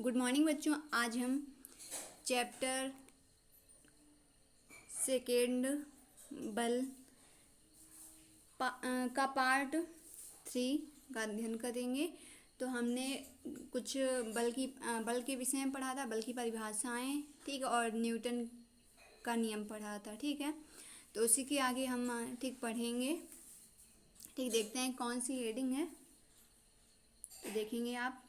Good morning बच्चों। आज हम चैप्टर सेकेंड बल का पार्ट 3 का अध्ययन करेंगे। तो हमने कुछ बल के विषय में पढ़ा था, बल की परिभाषाएं, ठीक, और न्यूटन का नियम पढ़ा था, ठीक है। तो उसी के आगे हम ठीक पढ़ेंगे, ठीक। देखते हैं कौन सी हेडिंग है, तो देखेंगे आप,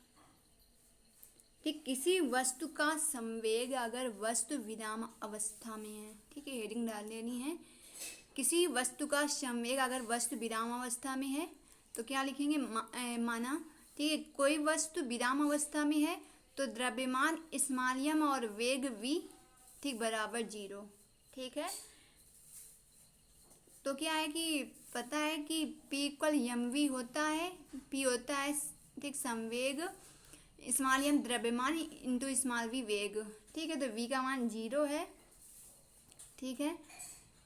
ठीक। किसी वस्तु का संवेग अगर वस्तु विराम अवस्था में है, ठीक है, हेडिंग डाल लेनी है। किसी वस्तु का संवेग अगर वस्तु विराम अवस्था में है तो क्या लिखेंगे, माना, ठीक है, कोई वस्तु विराम अवस्था में है तो द्रव्यमान स्मॉल m और वेग v, ठीक, बराबर 0, ठीक है। तो क्या है कि पता है कि P इक्वल mv होता है, P होता है, ठीक, संवेग, स्मॉल m द्रव्यमान इंटू स्मॉल v वेग, ठीक है। तो v का मान 0 है, ठीक है।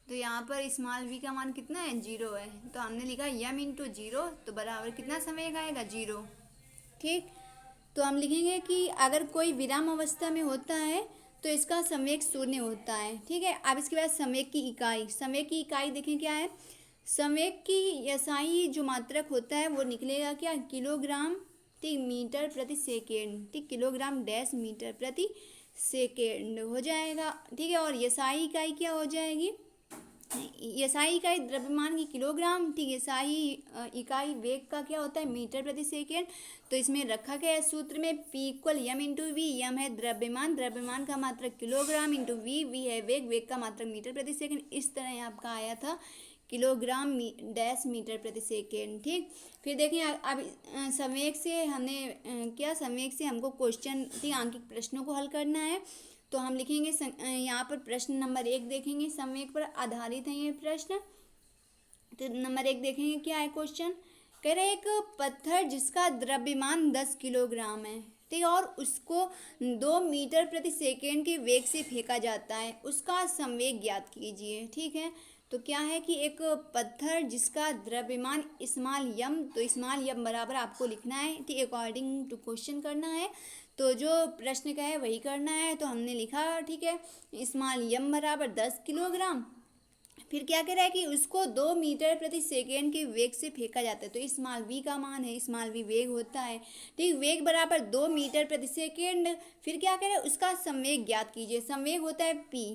तो यहाँ पर स्मॉल v का मान कितना है, 0 है। तो हमने लिखा m इंटू 0, तो बराबर कितना संवेग आएगा, 0, ठीक। तो हम लिखेंगे कि अगर कोई विराम अवस्था में होता है तो इसका संवेग 0 होता है, ठीक है। अब इसके बाद संवेग की इकाई देखें क्या है। संवेग की एसआई जो मात्रक होता है वो निकलेगा क्या, किलोग्राम, ठीक, मीटर प्रति सेकेंड, ठीक, किलोग्राम डैश मीटर प्रति सेकेंड हो जाएगा, ठीक है। और एसआई इकाई क्या हो जाएगी, एसआई इकाई द्रव्यमान की किलोग्राम, ठीक, एसआई इकाई वेग का क्या होता है, मीटर प्रति सेकेंड। तो इसमें रखा गया है सूत्र में P equal m into v, m है द्रव्यमान का मात्रक किलोग्राम इंटू v है वेग का मात्रक मीटर प्रति सेकेंड। इस तरह आपका आया था किलोग्राम डैश मीटर प्रति सेकेंड, ठीक। फिर देखें अब संवेग से हमने संवेग से हमको क्वेश्चन, ठीक, आंकिक प्रश्नों को हल करना है। तो हम लिखेंगे यहाँ पर प्रश्न नंबर 1 देखेंगे, संवेग पर आधारित है ये प्रश्न। तो नंबर 1 देखेंगे क्या है क्वेश्चन, कह रहे एक पत्थर जिसका द्रव्यमान 10 किलोग्राम है, ठीक, और उसको 2 मीटर प्रति सेकेंड के वेग से फेंका जाता है, उसका संवेग ज्ञात कीजिए, ठीक है। तो क्या है कि एक पत्थर जिसका द्रव्यमान स्मॉल m, तो स्मॉल m बराबर आपको लिखना है, ठीक, अकॉर्डिंग टू क्वेश्चन करना है। तो जो प्रश्न का है वही करना है। तो हमने लिखा, ठीक है, स्मॉल m बराबर 10 किलोग्राम। फिर क्या कह रहा है कि उसको 2 मीटर प्रति सेकेंड के वेग से फेंका जाता है। तो स्मॉल v का मान है, स्मॉल v वेग होता है, ठीक, वेग बराबर 2 मीटर प्रति सेकेंड। फिर क्या कह रहा है, उसका संवेग ज्ञात कीजिए, संवेग होता है p,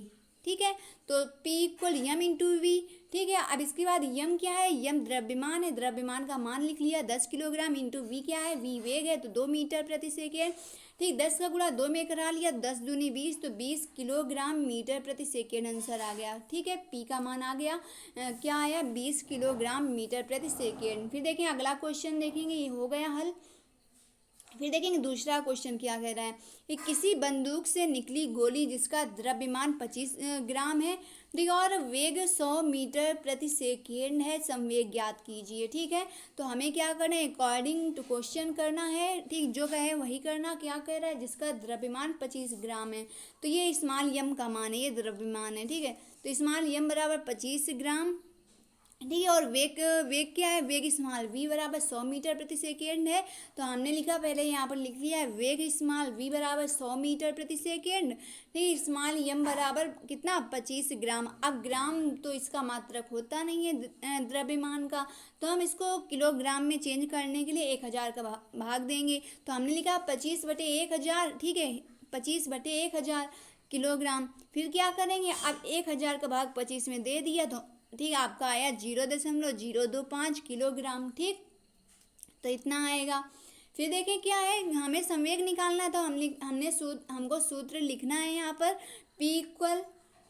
ठीक है। तो P equal m into v, ठीक है। अब इसके बाद m क्या है, m द्रव्यमान है, द्रव्यमान का मान लिख लिया 10 किलोग्राम, इंटू v क्या है, v वेग है, तो 2 मीटर प्रति सेकेंड, ठीक। 10 का गुणा 2 में करा लिया, 10 दूनी 20, तो 20 किलोग्राम मीटर प्रति सेकेंड आंसर आ गया, ठीक है। P का मान आ गया, क्या आया, 20 किलोग्राम मीटर प्रति सेकेंड। फिर देखें अगला क्वेश्चन देखेंगे, ये हो गया हल। फिर देखेंगे दूसरा क्वेश्चन क्या कह रहा है कि किसी बंदूक से निकली गोली जिसका द्रव्यमान 25 ग्राम है, ठीक, और वेग 100 मीटर प्रति सेकेंड है, संवेग ज्ञात कीजिए, ठीक है। तो हमें क्या करना है, अकॉर्डिंग टू क्वेश्चन करना है, ठीक, जो कहे वही करना। क्या कह रहा है, जिसका द्रव्यमान 25 ग्राम है, तो ये स्मॉल m का मान है, ये द्रव्यमान है, ठीक है। तो स्मॉल m बराबर 25 ग्राम, ठीक है। और वेग क्या है, वेग स्मॉल v बराबर 100 मीटर प्रति सेकेंड है। तो हमने लिखा, पहले यहाँ पर लिख लिया है, वेग स्मॉल v बराबर 100 मीटर प्रति सेकेंड, ठीक, स्मॉल m बराबर कितना, 25 ग्राम। अब ग्राम तो इसका मात्रक होता नहीं है द्रव्यमान का, तो हम इसको किलोग्राम में चेंज करने के लिए 1000 का भाग देंगे। तो हमने लिखा 25/1000, ठीक है, 25/1000 किलोग्राम। फिर क्या करेंगे, अब 1000 का भाग 25 में दे दिया, तो ठीक, आपका आया 0.025 किलोग्राम, ठीक। तो इतना आएगा। फिर देखें क्या है, हमें संवेग निकालना है, तो हमको सूत्र लिखना है यहाँ पर P इक्वल,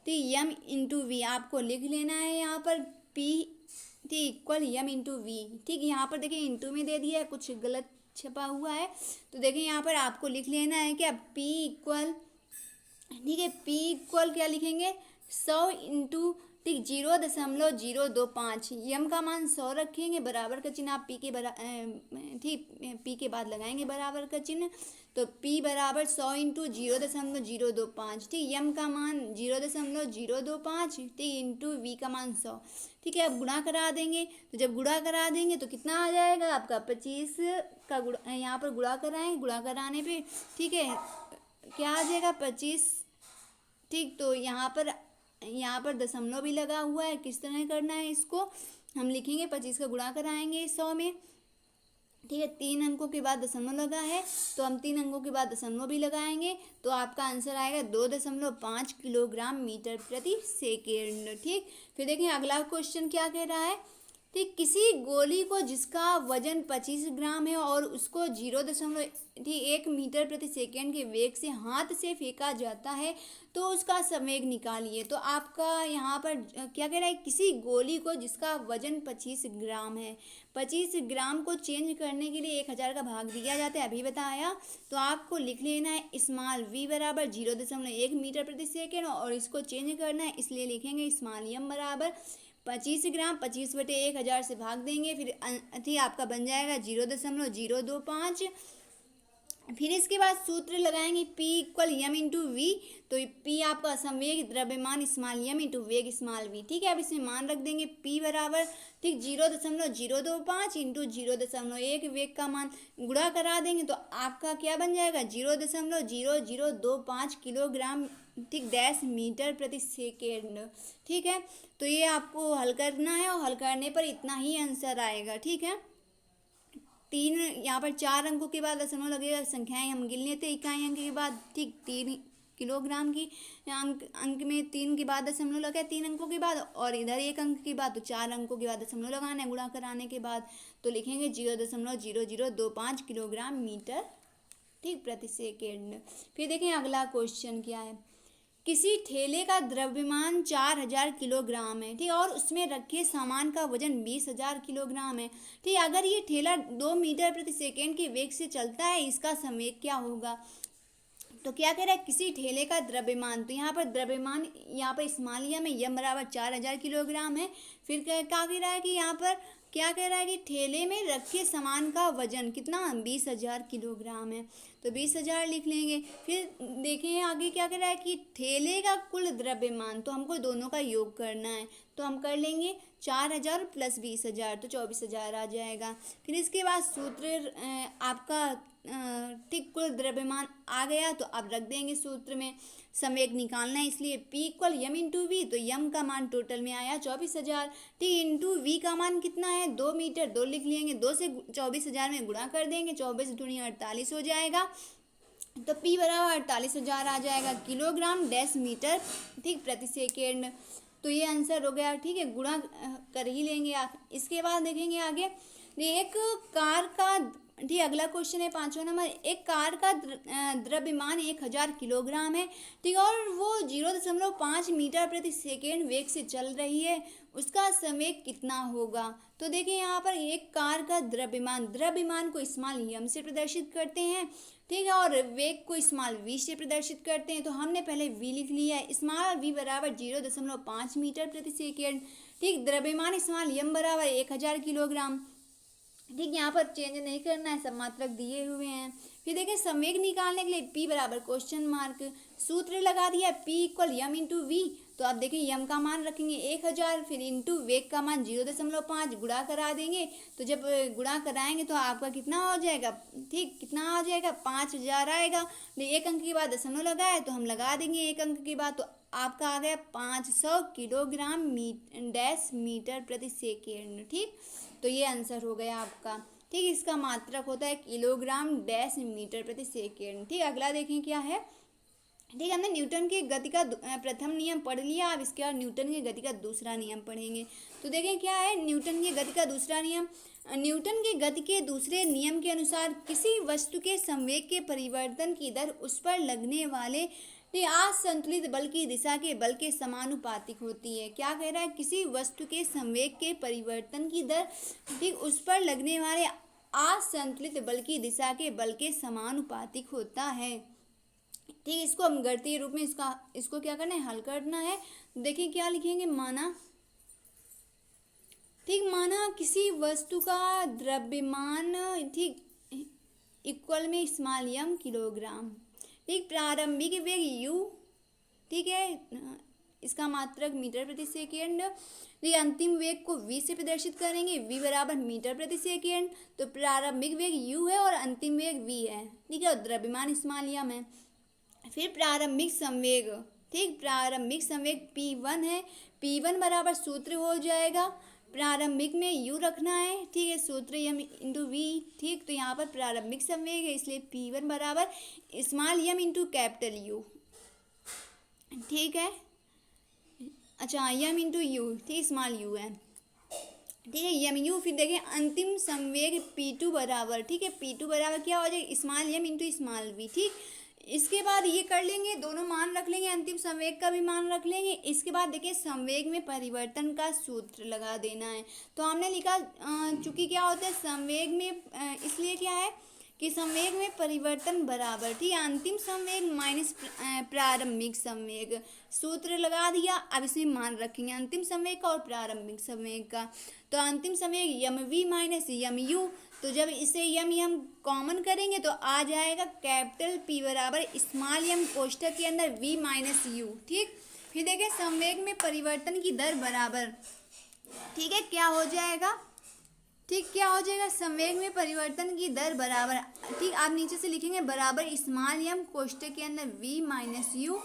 ठीक, m इंटू वी आपको लिख लेना है यहाँ पर, P, ठीक, इक्वल m इंटू वी, ठीक। यहाँ पर देखिए इंटू में दे दिया है, कुछ गलत छपा हुआ है, तो देखिए यहाँ पर आपको लिख लेना है क्या, P इक्वल, ठीक है, P इक्वल क्या लिखेंगे, 100 इंटू, ठीक, 0.025, m का मान 100 रखेंगे, बराबर का चिन्ह आप ठीक, p के बाद लगाएंगे बराबर का चिन्ह। तो p बराबर 100 इंटू 0.025, ठीक, m का मान 0.025, ठीक, इंटू v का मान 100, ठीक है। अब गुणा करा देंगे, तो जब गुणा करा देंगे तो कितना आ जाएगा आपका, 25 का गुणा यहाँ पर गुणा कराएंगे, गुणा कराने पे ठीक है क्या आ जाएगा 25। ठीक, तो यहाँ पर दशमलव भी लगा हुआ है। किस तरह करना है इसको, हम लिखेंगे 25 का गुणा कराएंगे 100 में। ठीक है, 3 अंकों के बाद दशमलव लगा है तो हम 3 अंकों के बाद दशमलव भी लगाएंगे तो आपका आंसर आएगा 2.5 किलोग्राम मीटर प्रति सेकेंड। ठीक, फिर देखिए अगला क्वेश्चन क्या कह रहा है। ठीक, किसी गोली को जिसका वजन 25 ग्राम है और उसको 0.1 मीटर प्रति सेकेंड के वेग से हाथ से फेंका जाता है तो उसका संवेग निकालिए। तो आपका यहाँ पर क्या कह रहा है, किसी गोली को जिसका वजन 25 ग्राम है, 25 ग्राम को चेंज करने के लिए 1000 का भाग दिया जाता है, अभी बताया। तो आपको लिख लेना है स्मॉल v बराबर 0.1 मीटर प्रति सेकेंड और इसको चेंज करना है, इसलिए लिखेंगे स्मॉल m बराबर 25 ग्राम 25/1000 से भाग देंगे, फिर ठीक आपका बन जाएगा 0.025। फिर इसके बाद सूत्र लगाएंगे P equal m into v. तो P आपका संवेग द्रव्यमान स्मॉल यम इंटू वेग स्मॉल वी। ठीक है, अब इसमें मान रख देंगे P बराबर ठीक 0.025 इंटू 0.1 वेग का मान गुणा करा देंगे तो आपका क्या बन जाएगा 0.0025 किलोग्राम ठीक डैश मीटर प्रति सेकेंड। ठीक है, तो ये आपको हल करना है और हल करने पर इतना ही आंसर आएगा। ठीक है, 3 यहाँ पर 4 अंकों के बाद दशमलव लगेगा, संख्याएं हम गिन लेते इकाई अंक के बाद। ठीक, 3 किलोग्राम की अंक में 3 के बाद दशमलव लगा 3 अंकों के बाद और इधर 1 अंक के बाद, तो 4 अंकों के बाद दशमलव लगाना है गुणा कराने के बाद। तो लिखेंगे 0.0025 किलोग्राम मीटर ठीक प्रति सेकेंड। फिर देखें अगला क्वेश्चन क्या है। किसी ठेले का द्रव्यमान 4000 किलोग्राम है, ठीक, और उसमें रखे सामान का वजन 20000 किलोग्राम है। ठीक, अगर ये ठेला 2 मीटर प्रति सेकेंड के वेग से चलता है, इसका संवेग क्या होगा। तो क्या कह रहा है, किसी ठेले का द्रव्यमान, तो यहाँ पर द्रव्यमान यहाँ पर स्मॉल में यम बराबर 4000 किलोग्राम है। फिर क्या कह रहा है कि यहाँ पर क्या कह रहा है कि ठेले में रखे सामान का वजन कितना 20000 किलोग्राम है, तो 20000 लिख लेंगे। फिर देखें आगे क्या कह रहा है कि ठेले का कुल द्रव्यमान, तो हमको दोनों का योग करना है तो हम कर लेंगे 4000 प्लस 20000 तो 24000 आ जाएगा। फिर इसके बाद सूत्र आपका ठीक कुल द्रव्यमान आ गया तो अब रख देंगे सूत्र में, संवेग निकालना है इसलिए P equal m into v. तो यम का मान टोटल में आया 24000, ठीक, इंटू वी का मान कितना है 2 मीटर, 2 लिख लेंगे, 2 से 24000 में गुणा कर देंगे, 24 दूनी 48 हो जाएगा। तो P बराबर 48000 आ जाएगा किलोग्राम डैश मीटर ठीक प्रति सेकेंड। तो ये आंसर हो गया। ठीक है, गुणा कर ही लेंगे आप। इसके बाद देखेंगे आगे, एक कार का ठीक अगला क्वेश्चन है 5वां नंबर। एक कार का द्रव्यमान 1000 किलोग्राम है, ठीक, और वो 0.5 मीटर प्रति सेकेंड वेग से चल रही है, उसका संवेग कितना होगा। तो देखिए यहाँ पर एक कार का द्रव्यमान को स्मॉल यम से प्रदर्शित करते हैं, ठीक है, और वेग को स्मॉल वी से प्रदर्शित करते हैं। तो हमने पहले वी लिख लिया है, स्मॉल वी बराबर 0.5 मीटर प्रति सेकेंड। ठीक, द्रव्यमान स्मॉल यम बराबर 1000 किलोग्राम। ठीक, यहाँ पर चेंज नहीं करना है, सब मात्रक दिए हुए हैं। फिर देखिए संवेग निकालने के लिए P बराबर क्वेश्चन मार्क, सूत्र लगा दिया P equal m into v. तो आप देखिए यम का मान रखेंगे 1000, फिर इंटू वेग का मान 0.5 गुणा करा देंगे। तो जब गुणा कराएंगे तो आपका कितना हो जाएगा, ठीक, कितना आ जाएगा 5000 आएगा। एक अंक के बाद दशमलव लगा है तो हम लगा देंगे एक अंक के बाद, तो आपका आ गया 500 किलोग्राम डैश मीटर प्रति सेकेंड। ठीक, तो ये आंसर हो गया आपका। ठीक, इसका मात्रक होता है किलोग्राम डैश मीटर प्रति सेकेंड। ठीक, अगला देखें क्या है। ठीक, हमने न्यूटन के गति का प्रथम नियम पढ़ लिया, अब इसके बाद न्यूटन की गति का दूसरा नियम पढ़ेंगे। तो देखें क्या है न्यूटन की गति का दूसरा नियम। न्यूटन की गति के दूसरे नियम के अनुसार किसी वस्तु के संवेग के परिवर्तन की दर उस पर लगने वाले असंतुलित बल की दिशा के बल के समानुपातिक होती है। क्या कह रहा है, किसी वस्तु के संवेग के परिवर्तन की दर ठीक उस पर लगने वाले असंतुलित बल की दिशा के बल के समानुपातिक होता है। ठीक, इसको हम गणितीय रूप में इसको क्या करना है, हल करना है। देखिए क्या लिखेंगे, माना ठीक, माना किसी वस्तु का द्रव्यमान ठीक इक्वल में स्मॉल यम किलोग्राम, ठीक, प्रारंभिक वेग u, ठीक है, इसका मात्रक मीटर प्रति सेकेंड। तो अंतिम वेग को v से प्रदर्शित करेंगे, v बराबर मीटर प्रति सेकेंड। तो प्रारंभिक वेग u है और अंतिम वेग v है, ठीक है, और द्रव्यमान स्मॉल है। फिर प्रारंभिक संवेग, ठीक, प्रारंभिक संवेग p1 है। p1 बराबर सूत्र हो जाएगा, प्रारंभिक में u रखना है, ठीक है, सूत्र m इंटू वी, ठीक। तो यहाँ पर प्रारंभिक संवेग है, इसलिए p1 बराबर small m into capital U, ठीक है। अच्छा, m इंटू यू, ठीक, स्मॉल u है, ठीक है, यम यू। फिर देखें अंतिम संवेग p2 बराबर, ठीक है, p2 बराबर क्या हो जाएगा, small m into small v, ठीक। इसके बाद ये कर लेंगे, दोनों मान रख लेंगे, अंतिम संवेग का भी मान रख लेंगे। इसके बाद देखिए संवेग में परिवर्तन का सूत्र लगा देना है। तो हमने लिखा चूंकि क्या होता है संवेग में, इसलिए क्या है कि संवेग में परिवर्तन बराबर, ठीक है, अंतिम संवेग माइनस प्रारंभिक संवेग, सूत्र लगा दिया। अब इसमें मान रखेंगे अंतिम संवेग का और प्रारंभिक संवेग का। तो अंतिम संवेग यम वी माइनस यम यू, तो जब इसे यम कॉमन करेंगे तो आ जाएगा कैपिटल P बराबर स्मॉल m कोष्ठक के अंदर v माइनस यू, ठीक। फिर देखें संवेग में परिवर्तन की दर बराबर, ठीक है, क्या हो जाएगा, ठीक, क्या हो जाएगा, संवेग में परिवर्तन की दर बराबर, ठीक, आप नीचे से लिखेंगे बराबर स्मॉल m कोष्ठक के अंदर v माइनस यू,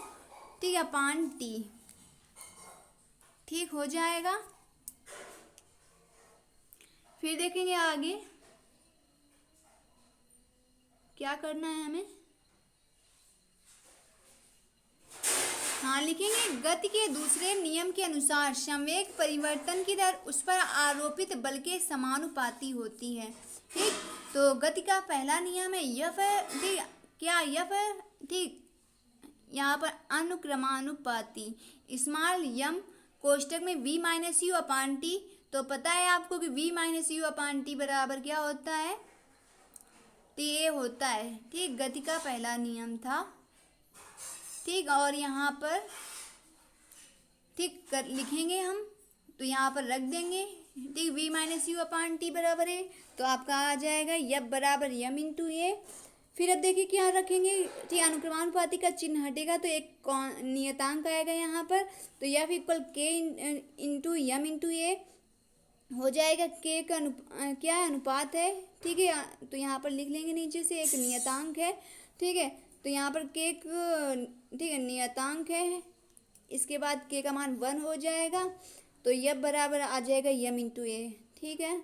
ठीक, अपान t, ठीक हो जाएगा। फिर देखेंगे आगे क्या करना है हमें। हाँ, लिखेंगे गति के दूसरे नियम के अनुसार संवेग परिवर्तन की दर उस पर आरोपित बल के समानुपाती होती है, ठीक। तो गति का पहला नियम है F है, ठीक, क्या F है, ठीक, यहाँ पर अनुक्रमानुपाती स्मॉल m कोष्ठक में v minus u upon T. तो पता है आपको कि v minus u upon T बराबर क्या होता है, TA होता है, ठीक, गति का पहला नियम था, ठीक। और यहाँ पर ठीक कर लिखेंगे हम, तो यहाँ पर रख देंगे, ठीक, v minus u upon T बराबर है, तो आपका आ जाएगा यफ बराबर यम इंटू ए। फिर अब देखिए क्या रखेंगे, ठीक, अनुक्रमानुपाती का चिन्ह हटेगा तो एक नियतांक आएगा यहाँ पर, तो यफ इक्वल के इंटू यम इंटू ए हो जाएगा। के का क्या है, अनुपात है, ठीक है, तो यहाँ पर लिख लेंगे नीचे से एक नियतांक है, ठीक है। तो यहाँ पर के, ठीक है, नियतांक है, इसके बाद के का मान 1 हो जाएगा, तो यह बराबर आ जाएगा यम इंटू ए, ठीक है।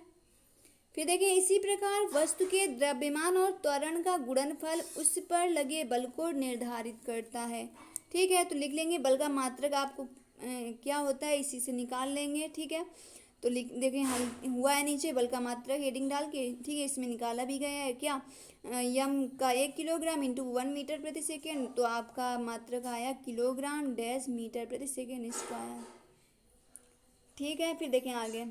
फिर देखिए इसी प्रकार वस्तु के द्रव्यमान और त्वरण का गुणनफल उस पर लगे बल को निर्धारित करता है, ठीक है। तो लिख लेंगे बल का मात्रक आपको क्या होता है इसी से निकाल लेंगे, ठीक है। तो लिख देखें हम हुआ है नीचे बल का मात्रक हेडिंग डाल के, ठीक है, इसमें निकाला भी गया है क्या, यम का 1 किलोग्राम इंटू 1 मीटर प्रति सेकेंड, तो आपका मात्रक आया किलोग्राम डैश मीटर प्रति सेकेंड स्क्वायर, ठीक है। फिर देखें आगे,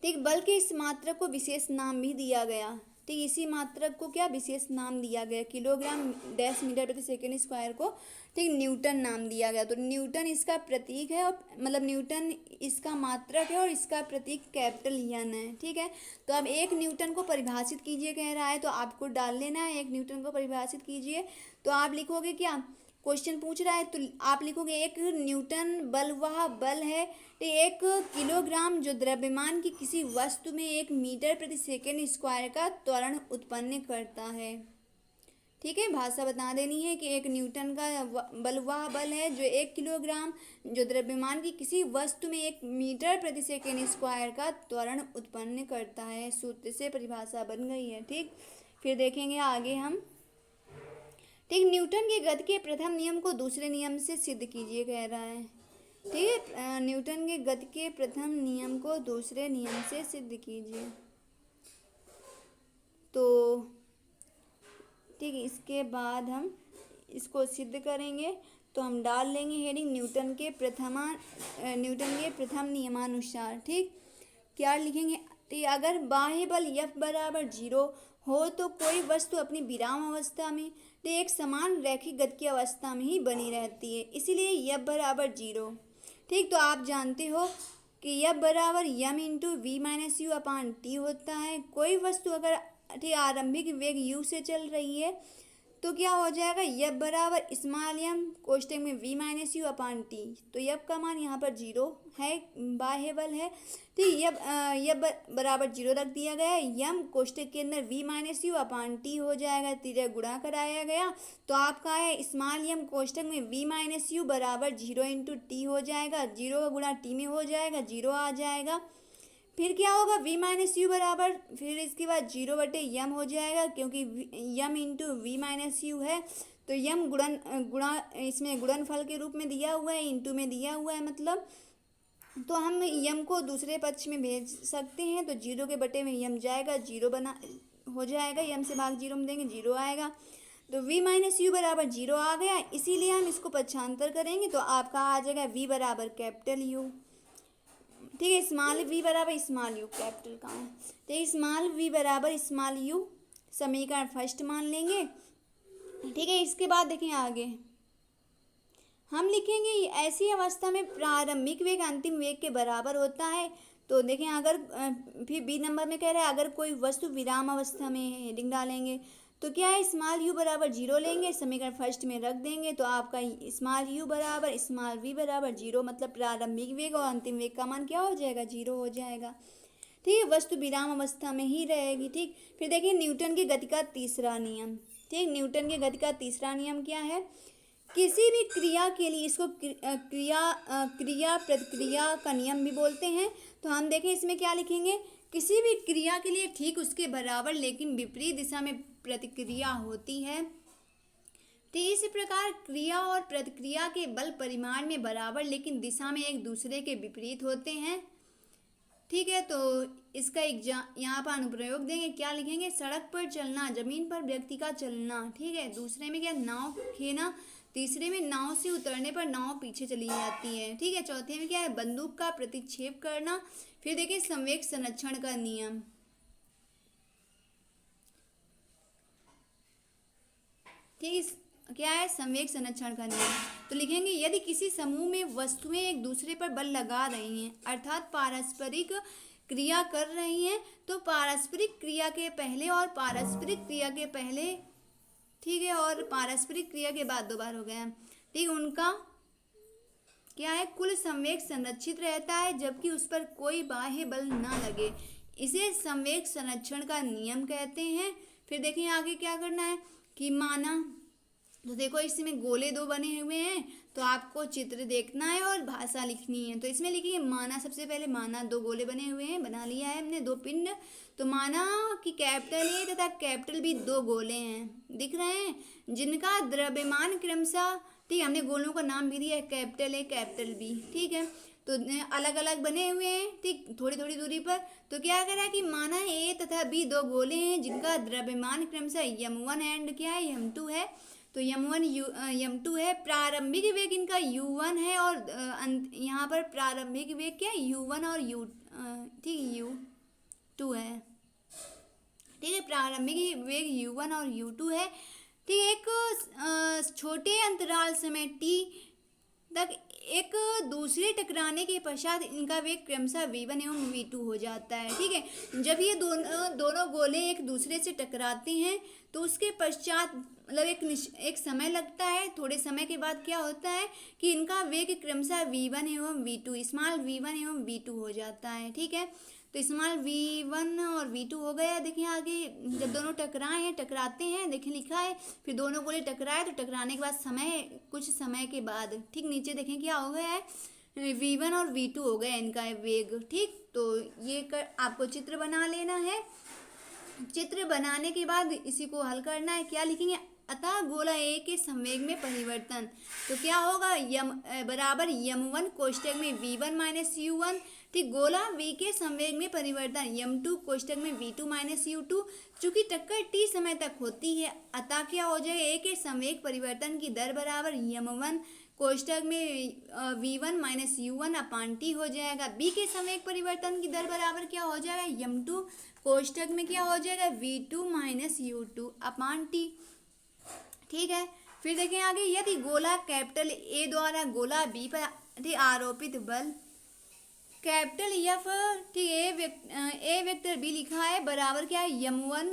ठीक, बल के इस मात्रक को विशेष नाम भी दिया गया, ठीक, इसी मात्रक को क्या विशेष नाम दिया गया, किलोग्राम डैश मीटर प्रति सेकेंड स्क्वायर को, ठीक, न्यूटन नाम दिया गया। तो न्यूटन इसका प्रतीक है, और मतलब न्यूटन इसका मात्रक है और इसका प्रतीक कैपिटल एन है, ठीक है। तो अब 1 न्यूटन को परिभाषित कीजिए कह रहा है, तो आपको डाल लेना है 1 न्यूटन को परिभाषित कीजिए। तो आप लिखोगे क्या, क्वेश्चन पूछ रहा है तो आप लिखोगे 1 न्यूटन बल वह बल है, 1 किलोग्राम जो द्रव्यमान की किसी वस्तु में 1 मीटर प्रति सेकेंड स्क्वायर का त्वरण उत्पन्न करता है, ठीक है। भाषा बता देनी है कि 1 न्यूटन का बल वह बल है जो 1 किलोग्राम जो द्रव्यमान की किसी वस्तु में 1 मीटर प्रति सेकेंड स्क्वायर का त्वरण उत्पन्न करता है। सूत्र से परिभाषा बन गई है, ठीक। फिर देखेंगे आगे हम, ठीक, न्यूटन के गति के प्रथम नियम को दूसरे नियम से सिद्ध कीजिए कह रहा है, ठीक है। न्यूटन के गति के प्रथम नियम को दूसरे नियम से सिद्ध कीजिए, तो ठीक, इसके बाद हम इसको सिद्ध करेंगे। तो हम डाल लेंगे हेडिंग न्यूटन के प्रथम नियमानुसार, ठीक। क्या लिखेंगे, ठीक, अगर बाह्य बल F बराबर 0 हो तो कोई वस्तु अपनी विराम अवस्था में, तो एक समान रैखिक गति की अवस्था में ही बनी रहती है, इसीलिए F बराबर 0, ठीक। तो आप जानते हो कि F बराबर m into v minus u upon t होता है। कोई वस्तु अगर, ठीक, आरंभिक वेग u से चल रही है तो क्या हो जाएगा, यब बराबर स्मॉल एम कोष्टक में v minus u upon T. तो यब का मान यहाँ पर 0 है, बाह्य बल है, ठीक। यब बराबर 0 रख दिया गया है, यम कोष्टक के अंदर v minus u upon T हो जाएगा, तीसरा गुणा कराया गया तो आपका है स्मॉल एम कोष्टक में v माइनस यू बराबर 0 इंटू टी हो जाएगा, 0 का गुणा टी में हो जाएगा, 0 आ जाएगा। फिर क्या होगा, v माइनस यू बराबर, फिर इसके बाद 0 बटे यम हो जाएगा, क्योंकि यम इंटू वी माइनस यू है, तो यम गुणा इसमें गुणनफल के रूप में दिया हुआ है, इंटू में दिया हुआ है मतलब, तो हम यम को दूसरे पक्ष में भेज सकते हैं। तो 0 के बटे में यम जाएगा, 0 बना हो जाएगा, यम से भाग 0 में देंगे 0 आएगा, तो v माइनस यू बराबर 0 आ गया। इसीलिए हम इसको पक्षांतर करेंगे तो आपका आ जाएगा v बराबर कैपिटल यू, ठीक है। स्मॉल v बराबर स्मॉल यू, कैपिटल का है, तो स्मॉल v बराबर स्मॉल यू समीकरण फर्स्ट मान लेंगे, ठीक है। इसके बाद देखें आगे हम लिखेंगे ऐसी अवस्था में प्रारंभिक वेग अंतिम वेग के बराबर होता है। तो देखें अगर फिर बी नंबर में कह रहा है अगर कोई वस्तु विराम अवस्था में है, हेडिंग डालेंगे तो क्या है, स्मॉल यू बराबर 0 लेंगे, समीकरण फर्स्ट में रख देंगे तो आपका स्मॉल यू बराबर स्मॉल वी बराबर 0, मतलब प्रारंभिक वेग और अंतिम वेग का मान क्या हो जाएगा, 0 हो जाएगा, ठीक है। वस्तु विराम अवस्था में ही रहेगी, ठीक। फिर देखिए न्यूटन की गति का तीसरा नियम, ठीक। न्यूटन की गति का तीसरा नियम क्या है, किसी भी क्रिया के लिए इसको क्रिया प्रतिक्रिया का नियम भी बोलते हैं। तो हम देखें इसमें क्या लिखेंगे, किसी भी क्रिया के लिए ठीक उसके बराबर लेकिन विपरीत दिशा में प्रतिक्रिया होती है, तो इस प्रकार क्रिया और प्रतिक्रिया के बल परिमाण में बराबर लेकिन दिशा में एक दूसरे के विपरीत होते हैं, ठीक है। तो इसका यहाँ पर अनुप्रयोग देंगे, क्या लिखेंगे, सड़क पर चलना, जमीन पर व्यक्ति का चलना, ठीक है। दूसरे में क्या, नाव खेना, तीसरे में नाव से उतरने पर नाव पीछे चली जाती है, ठीक है। चौथे में क्या है, बंदूक का प्रतिक्षेप करना। फिर देखिए संवेग संरक्षण का नियम, ठीक है, क्या है, संवेग संरक्षण का नियम। तो लिखेंगे यदि किसी समूह में वस्तुएं एक दूसरे पर बल लगा रही हैं अर्थात पारस्परिक क्रिया कर रही हैं, तो पारस्परिक क्रिया के पहले और पारस्परिक क्रिया के पहले, ठीक है, और पारस्परिक क्रिया के बाद 2 बार हो गया, ठीक, उनका क्या है, कुल संवेग संरक्षित रहता है जबकि उस पर कोई बाह्य बल ना लगे, इसे संवेग संरक्षण का नियम कहते हैं। फिर देखिए आगे क्या करना है कि माना, तो देखो इसमें गोले 2 बने हुए हैं तो आपको चित्र देखना है और भाषा लिखनी है। तो इसमें लिखिए माना, सबसे पहले माना 2 गोले बने हुए हैं, बना लिया है हमने 2 पिंड। तो माना कि कैपिटल ए तथा कैपिटल बी 2 गोले हैं, दिख रहे हैं, जिनका द्रव्यमान क्रमशः, ठीक, हमने गोलों का नाम भी दिया है, कैपिटल ए कैपिटल बी, ठीक है। तो अलग अलग बने हुए हैं, ठीक, थोड़ी थोड़ी दूरी पर। तो क्या कह रहा है कि माना ए तथा बी 2 गोले हैं जिनका द्रव्यमान क्रमशः यम1 एंड क्या है, यम2 है। तो यम1 यम2 है, प्रारंभिक वेग इनका u1 है और यहाँ पर प्रारंभिक वेग क्या है, u1 और ठीक u2 है, ठीक है। प्रारंभिक वेग u1 और u2 है, ठीक। एक छोटे अंतराल समय t तक एक दूसरे टकराने के पश्चात इनका वेग क्रमशः v1 एवं v2 हो जाता है, ठीक है। जब ये दोनों गोले एक दूसरे से टकराते हैं तो उसके पश्चात मतलब एक समय लगता है, थोड़े समय के बाद क्या होता है कि इनका वेग क्रमशः v1 एवं v2, स्मॉल v1 एवं v2 हो जाता है, ठीक है। तो स्मॉल v1 और v2 हो गया। देखिए आगे जब दोनों टकराए हैं, टकराते हैं, देखिए लिखा है, फिर दोनों गोले टकराए तो टकराने के बाद समय, कुछ समय के बाद, ठीक, नीचे देखें क्या हो गया है, v1 और v2 हो गया इनका वेग, ठीक। तो ये आपको चित्र बना लेना है। चित्र बनाने के बाद इसी को हल करना है। क्या लिखेंगे, अतः गोला ए के संवेग में परिवर्तन, तो क्या होगा, यम बराबर यम1 कोष्टक में v1 माइनस u1, ठीक। गोला v के संवेग में परिवर्तन यम2 कोष्टक में v2 माइनस u2। चूंकि टक्कर t समय तक होती है अतः क्या हो जाएगा, ए के संवेग परिवर्तन की दर बराबर यम1 कोष्टक में v1 माइनस u1 अपान टी हो जाएगा। b के संवेग परिवर्तन की दर बराबर क्या हो जाएगा, यम2 कोष्टक में क्या हो जाएगा, v2 माइनस u2 अपान टी, ठीक है। फिर देखें आगे, यदि गोला कैपिटल ए द्वारा गोला बी पर आरोपित बल कैपिटल एफ, ठीक है, ए वेक्टर बी लिखा है बराबर क्या है, यम1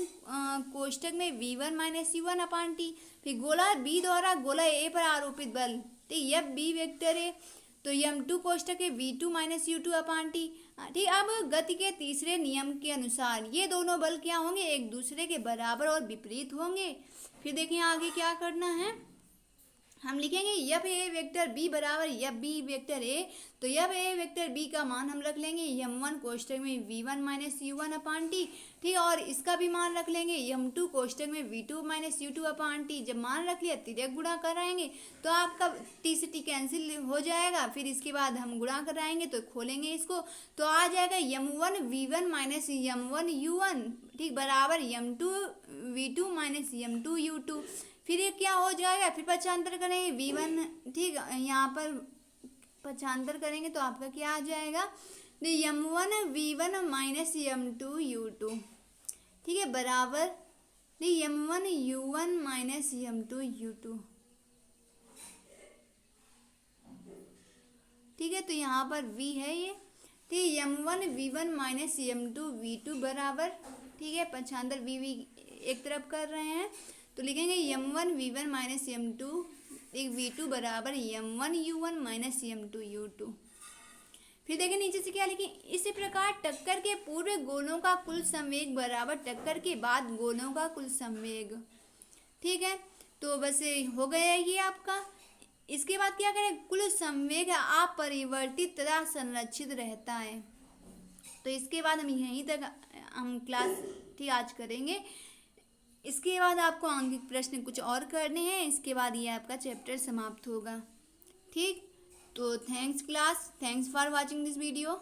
कोष्टक में v1 माइनस u1 अपान टी। फिर गोला बी द्वारा गोला ए पर आरोपित बल, ठीक, यह बी वेक्टर है तो यम2 कोष्टक है v2 माइनस u2 अपान टी। ठीक, अब गति के तीसरे नियम के अनुसार ये दोनों बल क्या होंगे, एक दूसरे के बराबर और विपरीत होंगे। फिर देखें आगे क्या करना है, हम लिखेंगे यफ ए वेक्टर बी बराबर यफ बी वेक्टर ए, तो यफ ए वेक्टर बी का मान हम रख लेंगे यम1 कोष्टक में v1 माइनस u1 अपान टी, ठीक है, और इसका भी मान रख लेंगे यम2 कोष्टक में v2 माइनस u2 अपान टी। जब मान रख लिया तिर्यक गुणा कराएंगे तो आपका टी से टी कैंसिल हो जाएगा। फिर इसके बाद हम गुणा कराएंगे तो खोलेंगे इसको तो आ जाएगा यम1 v1 माइनस यम1 u1, ठीक, बराबर यम2 v2 माइनस यम2 u2। फिर ये क्या हो जाएगा, फिर पक्षांतर करेंगे v1, ठीक, यहाँ पर पक्षांतर करेंगे तो आपका क्या आ जाएगा, यम1 v1 माइनस यम2 u2, ठीक है, बराबर यम1 u1 माइनस यम2 u2, ठीक है। तो यहाँ पर v है ये, ठीक, यम1 v1 माइनस यम2 v2 बराबर, ठीक है, पक्षांतर v एक तरफ कर रहे हैं तो लिखेंगे यम1 v1 माइनस यम2 एक v2 बराबर यम1 u1 माइनस यम2 u2। फिर देखें नीचे से क्या लिखें, इसी प्रकार टक्कर के पूर्व गोलों का कुल संवेग बराबर टक्कर के बाद गोलों का कुल संवेग, ठीक है। तो बस हो गया ये आपका। इसके बाद क्या करें, कुल संवेग अपरिवर्तित तथा संरक्षित रहता है। तो इसके बाद हम यहीं तक हम क्लास ठीक आज करेंगे। इसके बाद आपको आंगिक प्रश्न कुछ और करने हैं, इसके बाद ये आपका चैप्टर समाप्त होगा, ठीक। तो thanks class, thanks for watching this video.